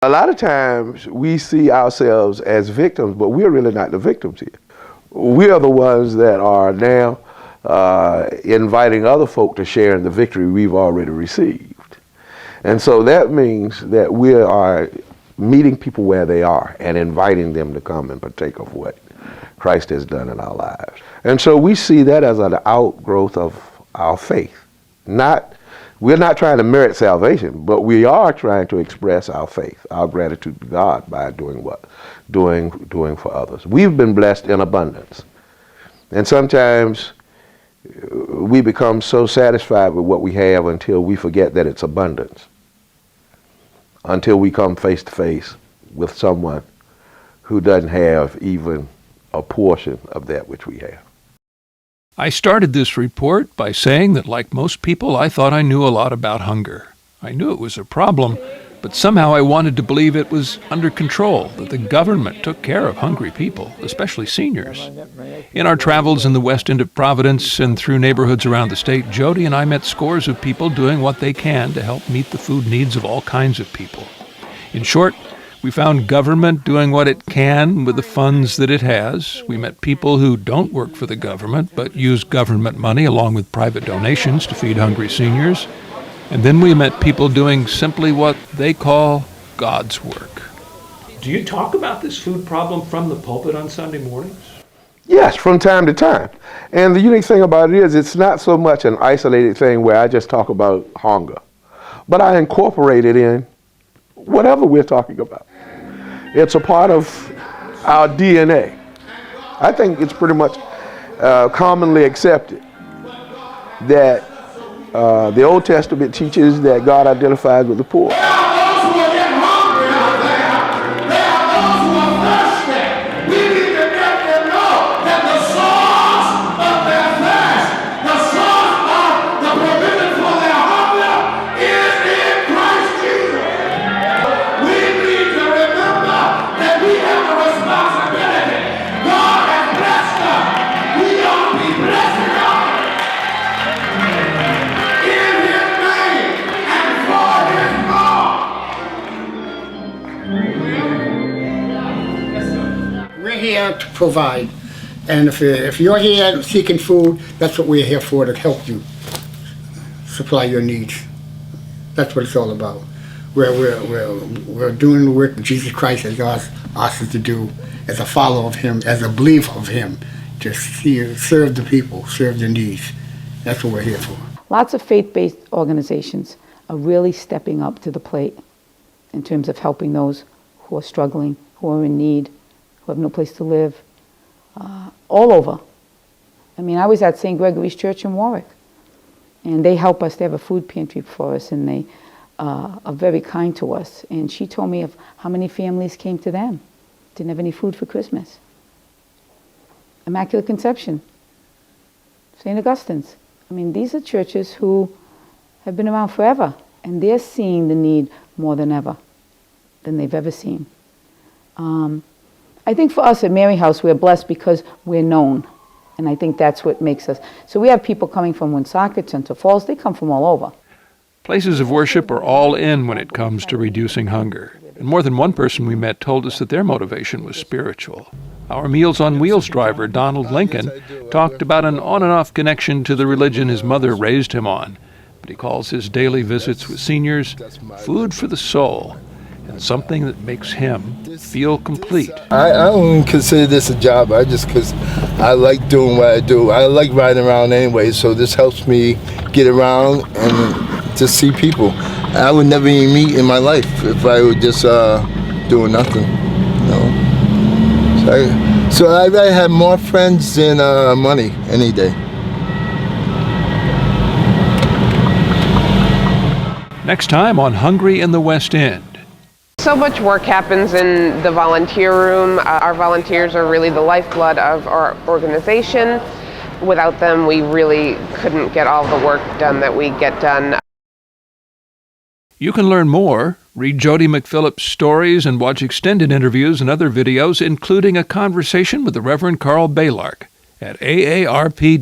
A lot of times we see ourselves as victims, but we're really not the victims here. We are the ones that are now inviting other folk to share in the victory we've already received. And so that means that we are meeting people where they are and inviting them to come and partake of what Christ has done in our lives. And so we see that as an outgrowth of our faith. We're not trying to merit salvation, but we are trying to express our faith, our gratitude to God by doing what? Doing for others. We've been blessed in abundance. And sometimes we become so satisfied with what we have until we forget that it's abundance. Until we come face to face with someone who doesn't have even a portion of that which we have. I started this report by saying that, like most people, I thought I knew a lot about hunger. I knew it was a problem, but somehow I wanted to believe it was under control, that the government took care of hungry people, especially seniors. In our travels in the West End of Providence and through neighborhoods around the state, Jody and I met scores of people doing what they can to help meet the food needs of all kinds of people. In short, we found government doing what it can with the funds that it has. We met people who don't work for the government but use government money along with private donations to feed hungry seniors. And then we met people doing simply what they call God's work. Do you talk about this food problem from the pulpit on Sunday mornings? Yes, from time to time. And the unique thing about it is it's not so much an isolated thing where I just talk about hunger, but I incorporate it in whatever we're talking about. It's a part of our DNA. I think it's pretty much commonly accepted that the Old Testament teaches that God identifies with the poor. To provide, and if you're here seeking food, that's what we're here for, to help you supply your needs. That's what it's all about. We're doing the work that Jesus Christ has asked us to do as a follower of Him, as a believer of Him, to serve the people, serve the needs. That's what we're here for. Lots of faith-based organizations are really stepping up to the plate in terms of helping those who are struggling, who are in need, who have no place to live, all over. I mean, I was at St. Gregory's Church in Warwick, and they help us. They have a food pantry for us, and they are very kind to us. And she told me of how many families came to them, didn't have any food for Christmas. Immaculate Conception, St. Augustine's. I mean, these are churches who have been around forever, and they're seeing the need more than ever, than they've ever seen. I think for us at Mary House, we're blessed because we're known. And I think that's what makes us. So we have people coming from Woonsocket, Central Falls. They come from all over. Places of worship are all in when it comes to reducing hunger. And more than one person we met told us that their motivation was spiritual. Our Meals on Wheels driver, Donald Lincoln, talked about an on-and-off connection to the religion his mother raised him on. But he calls his daily visits with seniors food for the soul, and something that makes him feel complete. I don't consider this a job. Because I like doing what I do. I like riding around anyway, so this helps me get around and just see people. I would never even meet in my life if I were just doing nothing, you know. So I'd rather have more friends than money any day. Next time on Hungry in the West End. So much work happens in the volunteer room. Our volunteers are really the lifeblood of our organization. Without them, we really couldn't get all the work done that we get done. You can learn more, read Jody McPhillip's stories, and watch extended interviews and other videos, including a conversation with the Reverend Carl Balark at aarp.org/ri.